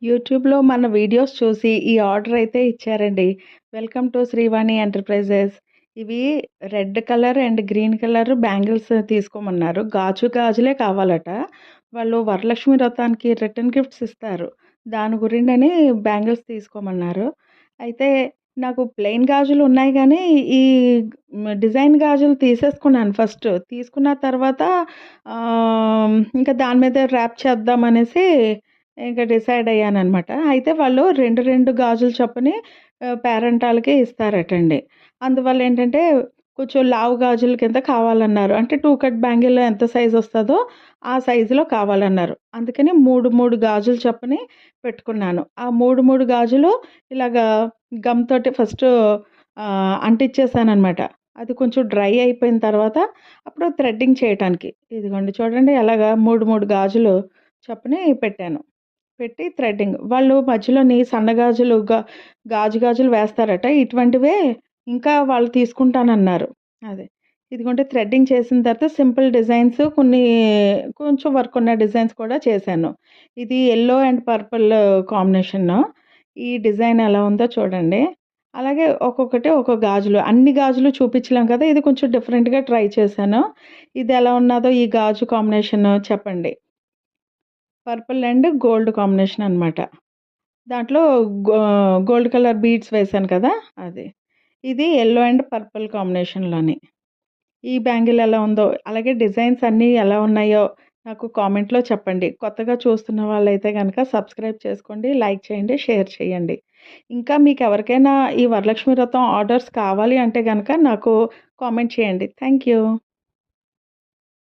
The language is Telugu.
యూట్యూబ్‌లో మన వీడియోస్ చూసి ఈ ఆర్డర్ అయితే ఇచ్చారండి. Welcome to Srivani enterprises. ఇవి red colour and green colour bangles తీసుకోమన్నారు. గాజులే కావాలట. వాళ్ళు వరలక్ష్మి వ్రతానికి రిటర్న్ గిఫ్ట్స్ ఇస్తారు. దాని గురిండని బ్యాంగిల్స్ తీసుకోమన్నారు. అయితే నాకు ప్లెయిన్ గాజులు ఉన్నాయి గానీ, ఈ డిజైన్ గాజులు తీసేసుకున్నాను ఫస్ట్. తీసుకున్న తర్వాత ఇంకా దాని మీద ర్యాప్ చేద్దామనేసి ఇంక డిసైడ్ అయ్యాననమాట. అయితే వాళ్ళు 2 గాజులు చొప్పున పేరంటాలకి ఇస్తారటండి. అందువల్ల ఏంటంటే కొంచెం లావు గాజుల కింద కావాలన్నారు. అంటే 2 కట్ బ్యాంగిల్ ఎంత సైజ్ వస్తదో ఆ సైజులో కావాలన్నారు. అందుకని 3 గాజులు చొప్పున పెట్టుకున్నాను. ఆ 3 గాజులు ఇలాగా గమ్ తోటి ఫస్ట్ అంటించేసాననమాట. అది కొంచెం డ్రై అయిపోయిన తర్వాత అప్పుడు థ్రెడ్డింగ్ చేయటానికి. ఇదిగోండి చూడండి ఎలాగా 3 గాజులు చొప్పున పెట్టాను. పెట్టి థ్రెడ్డింగ్. వాళ్ళు మధ్యలోని సన్న గాజులు గాజులు వేస్తారట. ఇటువంటివే ఇంకా వాళ్ళు తీసుకుంటానన్నారు. అదే. ఇదిగోండి థ్రెడ్డింగ్ చేసిన తర్వాత సింపుల్ డిజైన్స్ కొంచెం వర్క్ ఉన్న డిజైన్స్ కూడా చేశాను. ఇది యెల్లో అండ్ పర్పుల్ కాంబినేషను. ఈ డిజైన్ ఎలా ఉందో చూడండి. అలాగే ఒక్కొక్కటి ఒక్కొక్క గాజులు. అన్ని గాజులు చూపించలేం కదా! ఇది కొంచెం డిఫరెంట్‌గా ట్రై చేశాను. ఇది ఎలా ఉన్నాదో ఈ గాజు కాంబినేషను చెప్పండి. పర్పుల్ అండ్ గోల్డ్ కాంబినేషన్ అనమాట. దాంట్లో గో గోల్డ్ కలర్ బీడ్స్ వేశాను కదా! అది. ఇది యెల్లో అండ్ పర్పుల్ కాంబినేషన్‌లోని. ఈ బ్యాంగిల్ ఎలా ఉందో, అలాగే డిజైన్స్ అన్నీ ఎలా ఉన్నాయో నాకు కామెంట్‌లో చెప్పండి. కొత్తగా చూస్తున్న వాళ్ళైతే గనక సబ్స్క్రైబ్ చేసుకోండి, లైక్ చేయండి, షేర్ చేయండి. ఇంకా మీకెవరికైనా ఈ వరలక్ష్మి వ్రతం ఆర్డర్స్ కావాలి అంటే గనక నాకు కామెంట్ చేయండి. Thank you.